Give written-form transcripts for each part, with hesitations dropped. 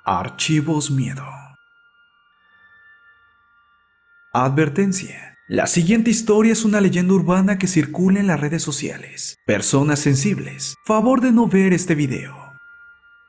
Archivos Miedo. Advertencia. La siguiente historia es una leyenda urbana que circula en las redes sociales. Personas sensibles, favor de no ver este video.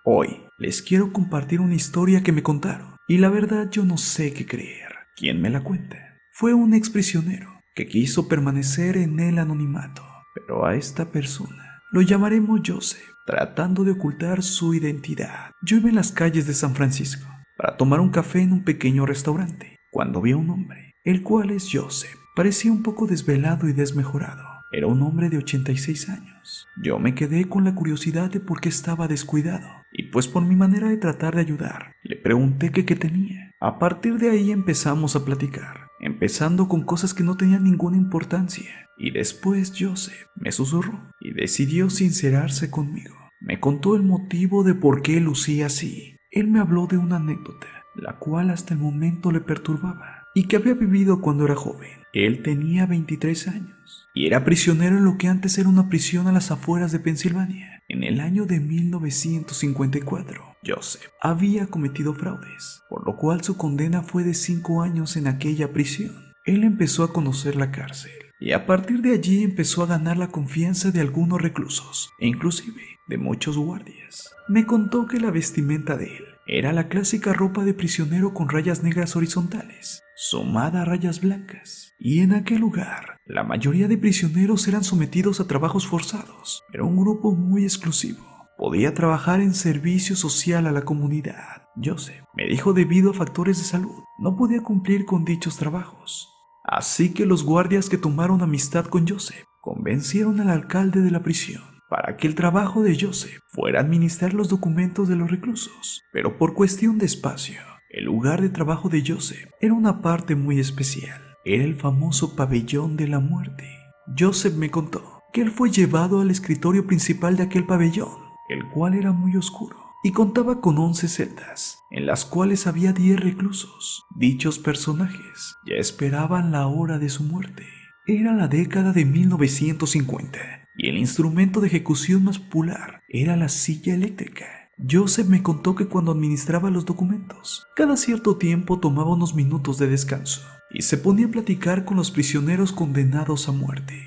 Hoy les quiero compartir una historia que me contaron y la verdad yo no sé qué creer. ¿Quién me la cuenta? Fue un exprisionero que quiso permanecer en el anonimato, pero a esta persona lo llamaremos Joseph, tratando de ocultar su identidad. Yo iba en las calles de San Francisco para tomar un café en un pequeño restaurante cuando vi a un hombre, el cual es Joseph. Parecía un poco desvelado y desmejorado. Era un hombre de 86 años. Yo me quedé con la curiosidad de por qué estaba descuidado, y pues por mi manera de tratar de ayudar, le pregunté que qué tenía. A partir de ahí empezamos a platicar, empezando con cosas que no tenían ninguna importancia, y después Joseph me susurró y decidió sincerarse conmigo. Me contó el motivo de por qué lucía así. Él me habló de una anécdota, la cual hasta el momento le perturbaba, y que había vivido cuando era joven. Él tenía 23 años y era prisionero en lo que antes era una prisión a las afueras de Pensilvania. En el año de 1954, Joseph había cometido fraudes, por lo cual su condena fue de 5 años en aquella prisión. Él empezó a conocer la cárcel y a partir de allí empezó a ganar la confianza de algunos reclusos e inclusive de muchos guardias. Me contó que la vestimenta de él era la clásica ropa de prisionero con rayas negras horizontales, sumada a rayas blancas. Y en aquel lugar, la mayoría de prisioneros eran sometidos a trabajos forzados. Era un grupo muy exclusivo. Podía trabajar en servicio social a la comunidad. Joseph me dijo debido a factores de salud, no podía cumplir con dichos trabajos. Así que los guardias que tomaron amistad con Joseph convencieron al alcalde de la prisión para que el trabajo de Joseph fuera administrar los documentos de los reclusos. Pero por cuestión de espacio, el lugar de trabajo de Joseph era una parte muy especial. Era el famoso pabellón de la muerte. Joseph me contó que él fue llevado al escritorio principal de aquel pabellón, el cual era muy oscuro y contaba con 11 celdas, en las cuales había 10 reclusos. Dichos personajes ya esperaban la hora de su muerte. Era la década de 1950 y el instrumento de ejecución más popular era la silla eléctrica. Joseph me contó que cuando administraba los documentos, cada cierto tiempo tomaba unos minutos de descanso y se ponía a platicar con los prisioneros condenados a muerte.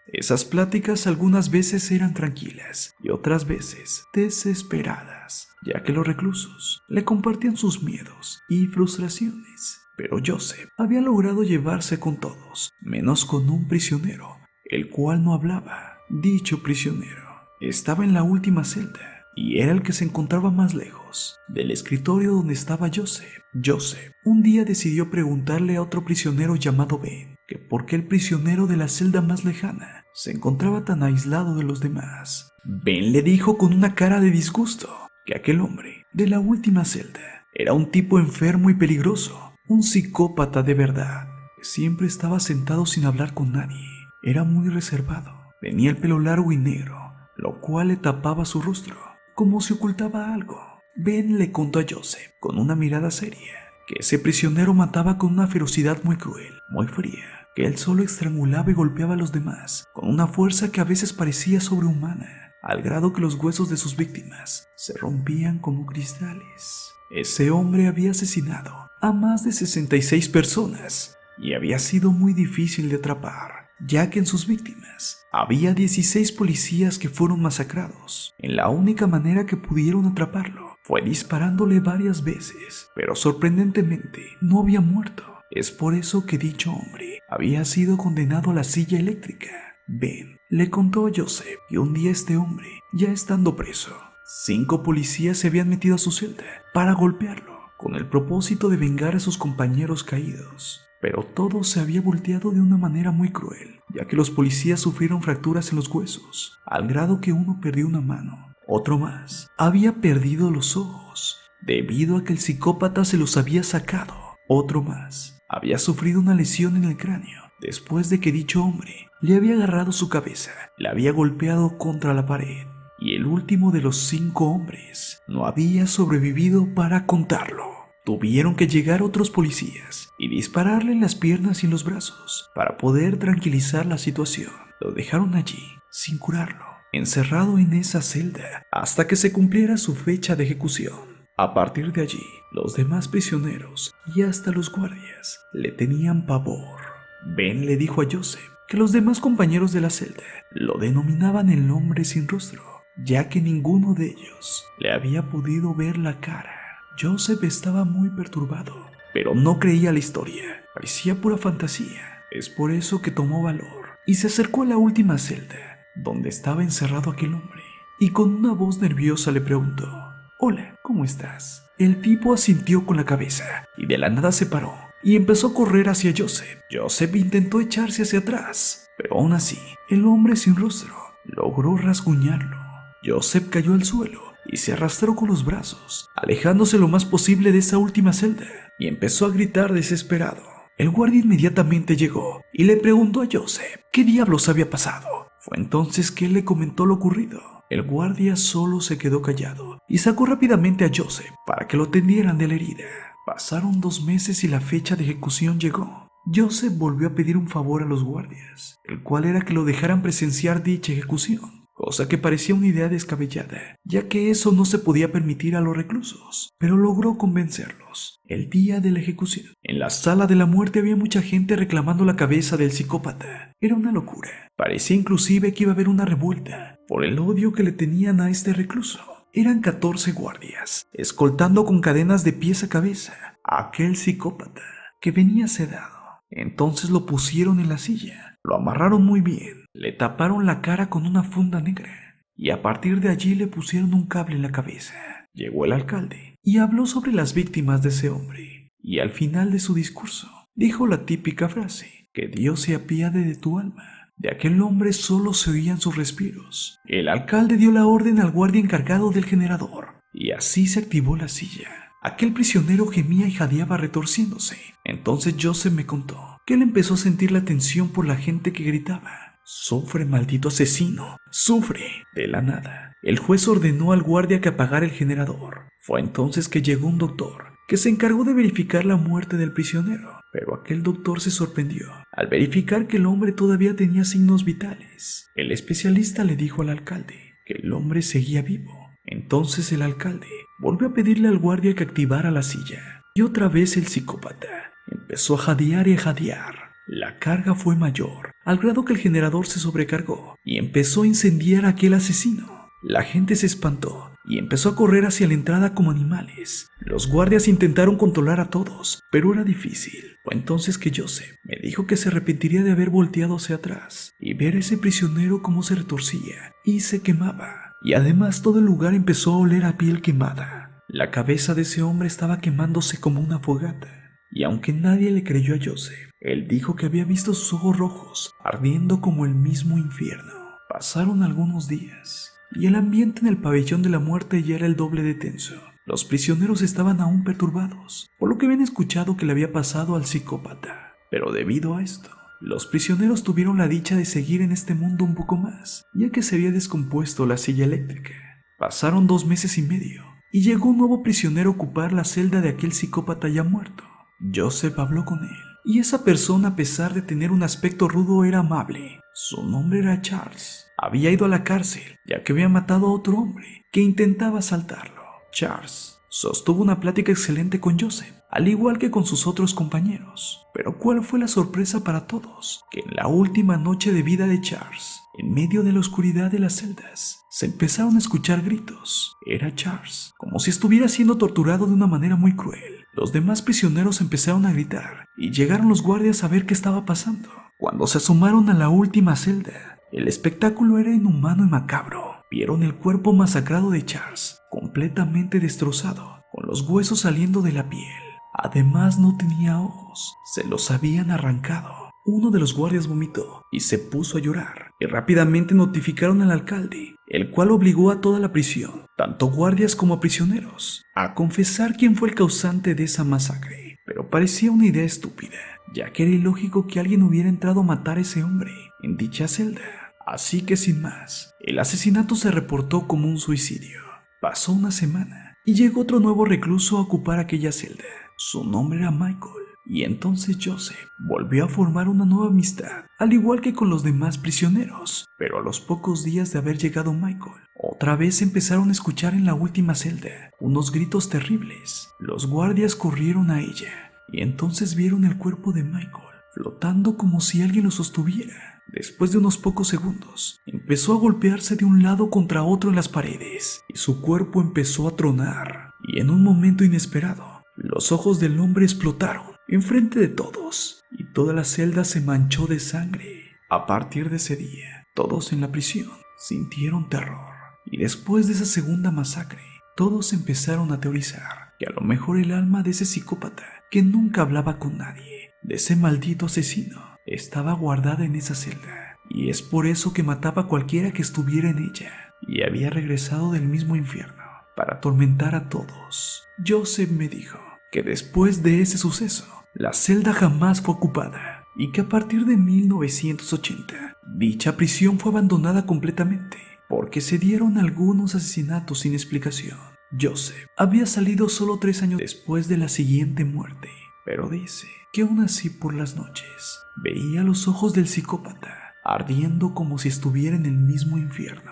Esas pláticas algunas veces eran tranquilas y otras veces desesperadas, ya que los reclusos le compartían sus miedos y frustraciones. Pero Joseph había logrado llevarse con todos, menos con un prisionero, el cual no hablaba. Dicho prisionero estaba en la última celda y era el que se encontraba más lejos del escritorio donde estaba Joseph. Joseph un día decidió preguntarle a otro prisionero llamado Ben que por qué el prisionero de la celda más lejana se encontraba tan aislado de los demás. Ben le dijo con una cara de disgusto que aquel hombre de la última celda era un tipo enfermo y peligroso, un psicópata de verdad, que siempre estaba sentado sin hablar con nadie. Era muy reservado, tenía el pelo largo y negro, lo cual le tapaba su rostro, como si ocultaba algo. Ben le contó a Joseph con una mirada seria que ese prisionero mataba con una ferocidad muy cruel, muy fría, que él solo estrangulaba y golpeaba a los demás con una fuerza que a veces parecía sobrehumana, al grado que los huesos de sus víctimas se rompían como cristales. Ese hombre había asesinado a más de 66 personas y había sido muy difícil de atrapar, ya que en sus víctimas había 16 policías que fueron masacrados. En la única manera que pudieron atraparlo fue disparándole varias veces, pero sorprendentemente no había muerto. Es por eso que dicho hombre había sido condenado a la silla eléctrica. Ben le contó a Joseph que un día este hombre, ya estando preso, 5 policías se habían metido a su celda para golpearlo, con el propósito de vengar a sus compañeros caídos. Pero todo se había volteado de una manera muy cruel, ya que los policías sufrieron fracturas en los huesos, al grado que uno perdió una mano. Otro más había perdido los ojos, debido a que el psicópata se los había sacado. Otro más había sufrido una lesión en el cráneo, después de que dicho hombre le había agarrado su cabeza, la había golpeado contra la pared. Y el último de los 5 hombres no había sobrevivido para contarlo. Tuvieron que llegar otros policías y dispararle en las piernas y en los brazos para poder tranquilizar la situación. Lo dejaron allí, sin curarlo, encerrado en esa celda hasta que se cumpliera su fecha de ejecución. A partir de allí, los demás prisioneros y hasta los guardias le tenían pavor. Ben le dijo a Joseph que los demás compañeros de la celda lo denominaban el hombre sin rostro, ya que ninguno de ellos le había podido ver la cara. Joseph estaba muy perturbado, pero no creía la historia, parecía pura fantasía. Es por eso que tomó valor y se acercó a la última celda, donde estaba encerrado aquel hombre, y con una voz nerviosa le preguntó: «Hola, ¿cómo estás?». El tipo asintió con la cabeza y de la nada se paró y empezó a correr hacia Joseph. Joseph intentó echarse hacia atrás, pero aún así, el hombre sin rostro logró rasguñarlo. Joseph cayó al suelo y se arrastró con los brazos, alejándose lo más posible de esa última celda, y empezó a gritar desesperado. El guardia inmediatamente llegó y le preguntó a Joseph qué diablos había pasado. Fue entonces que él le comentó lo ocurrido. El guardia solo se quedó callado y sacó rápidamente a Joseph para que lo atendieran de la herida. Pasaron 2 meses y la fecha de ejecución llegó. Joseph volvió a pedir un favor a los guardias, el cual era que lo dejaran presenciar dicha ejecución, cosa que parecía una idea descabellada, ya que eso no se podía permitir a los reclusos, pero logró convencerlos. El día de la ejecución, en la sala de la muerte había mucha gente reclamando la cabeza del psicópata. Era una locura. Parecía inclusive que iba a haber una revuelta por el odio que le tenían a este recluso. Eran 14 guardias, escoltando con cadenas de pies a cabeza a aquel psicópata que venía sedado. Entonces lo pusieron en la silla, lo amarraron muy bien, le taparon la cara con una funda negra y a partir de allí le pusieron un cable en la cabeza. Llegó el alcalde y habló sobre las víctimas de ese hombre, y al final de su discurso dijo la típica frase: «Que Dios se apiade de tu alma». De aquel hombre solo se oían sus respiros. El alcalde dio la orden al guardia encargado del generador, y así se activó la silla. Aquel prisionero gemía y jadeaba retorciéndose. Entonces Joseph me contó que él empezó a sentir la tensión por la gente que gritaba: «¡Sufre, maldito asesino! ¡Sufre!». De la nada, el juez ordenó al guardia que apagara el generador. Fue entonces que llegó un doctor que se encargó de verificar la muerte del prisionero, pero aquel doctor se sorprendió al verificar que el hombre todavía tenía signos vitales. El especialista le dijo al alcalde que el hombre seguía vivo. Entonces el alcalde volvió a pedirle al guardia que activara la silla, y otra vez el psicópata empezó a jadear y a jadear. La carga fue mayor, al grado que el generador se sobrecargó y empezó a incendiar a aquel asesino. La gente se espantó y empezó a correr hacia la entrada como animales. Los guardias intentaron controlar a todos, pero era difícil. Fue entonces que Joseph me dijo que se arrepentiría de haber volteado hacia atrás y ver a ese prisionero cómo se retorcía y se quemaba. Y además todo el lugar empezó a oler a piel quemada. La cabeza de ese hombre estaba quemándose como una fogata. Y aunque nadie le creyó a Joseph, él dijo que había visto sus ojos rojos ardiendo como el mismo infierno. Pasaron algunos días y el ambiente en el pabellón de la muerte ya era el doble de tenso. Los prisioneros estaban aún perturbados por lo que habían escuchado que le había pasado al psicópata. Pero debido a esto, los prisioneros tuvieron la dicha de seguir en este mundo un poco más, ya que se había descompuesto la silla eléctrica. Pasaron 2 meses y medio y llegó un nuevo prisionero a ocupar la celda de aquel psicópata ya muerto. Joseph habló con él, y esa persona, a pesar de tener un aspecto rudo, era amable. Su nombre era Charles. Había ido a la cárcel, ya que había matado a otro hombre que intentaba asaltarlo. Charles sostuvo una plática excelente con Joseph, al igual que con sus otros compañeros. Pero ¿cuál fue la sorpresa para todos? Que en la última noche de vida de Charles, en medio de la oscuridad de las celdas, se empezaron a escuchar gritos. Era Charles, como si estuviera siendo torturado de una manera muy cruel. Los demás prisioneros empezaron a gritar y llegaron los guardias a ver qué estaba pasando. Cuando se asomaron a la última celda, el espectáculo era inhumano y macabro. Vieron el cuerpo masacrado de Charles, completamente destrozado, con los huesos saliendo de la piel. Además, no tenía ojos, se los habían arrancado. Uno de los guardias vomitó y se puso a llorar, y rápidamente notificaron al alcalde, el cual obligó a toda la prisión, tanto guardias como prisioneros, a confesar quién fue el causante de esa masacre. Pero parecía una idea estúpida, ya que era ilógico que alguien hubiera entrado a matar a ese hombre en dicha celda. Así que sin más, el asesinato se reportó como un suicidio. Pasó una semana y llegó otro nuevo recluso a ocupar aquella celda. Su nombre era Michael. Y entonces Joseph volvió a formar una nueva amistad, al igual que con los demás prisioneros. Pero a los pocos días de haber llegado Michael, otra vez empezaron a escuchar en la última celda unos gritos terribles. Los guardias corrieron a ella y entonces vieron el cuerpo de Michael flotando como si alguien lo sostuviera. Después de unos pocos segundos, empezó a golpearse de un lado contra otro en las paredes y su cuerpo empezó a tronar. Y en un momento inesperado, los ojos del hombre explotaron enfrente de todos y toda la celda se manchó de sangre. A partir de ese día, todos en la prisión sintieron terror. Y después de esa segunda masacre, todos empezaron a teorizar que a lo mejor el alma de ese psicópata que nunca hablaba con nadie, de ese maldito asesino, estaba guardada en esa celda. Y es por eso que mataba a cualquiera que estuviera en ella. Y había regresado del mismo infierno para atormentar a todos. Joseph me dijo que después de ese suceso, la celda jamás fue ocupada y que a partir de 1980, dicha prisión fue abandonada completamente porque se dieron algunos asesinatos sin explicación. Joseph había salido solo 3 años después de la siguiente muerte, pero dice que aún así por las noches veía los ojos del psicópata ardiendo como si estuviera en el mismo infierno.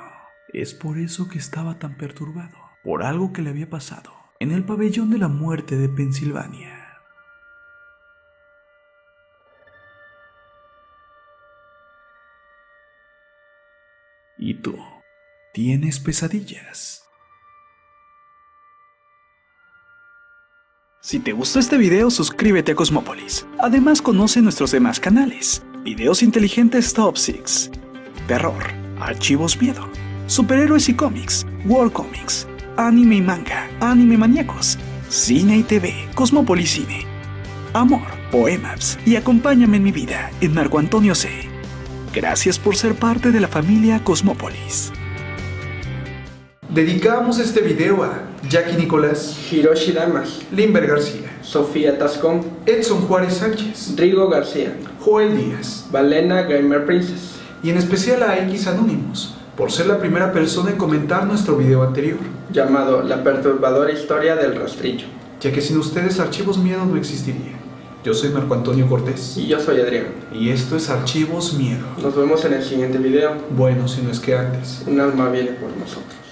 Es por eso que estaba tan perturbado por algo que le había pasado en el pabellón de la muerte de Pensilvania. ¿Y tú? ¿Tienes pesadillas? Si te gustó este video, suscríbete a Cosmópolis. Además, conoce nuestros demás canales: Videos Inteligentes Top 6, Terror, Archivos Miedo, Superhéroes y Cómics, World Comics, Anime y Manga, Anime Maníacos, Cine y TV, Cosmópolis Cine, Amor, Poemas y Acompáñame en mi vida en Marco Antonio C. Gracias por ser parte de la familia Cosmópolis. Dedicamos este video a Jackie Nicolás, Hiroshi Damas, Limber García, Sofía Tascón, Edson Juárez Sánchez, Rigo García, Joel Díaz, Valena Gamer Princess y en especial a X Anónimos por ser la primera persona en comentar nuestro video anterior, llamado La perturbadora historia del rastrillo, ya que sin ustedes Archivos Miedo no existiría. Yo soy Marco Antonio Cortés y yo soy Adrián, y esto es Archivos Miedo. Nos vemos en el siguiente video. Bueno, si no es que antes. Un alma viene por nosotros.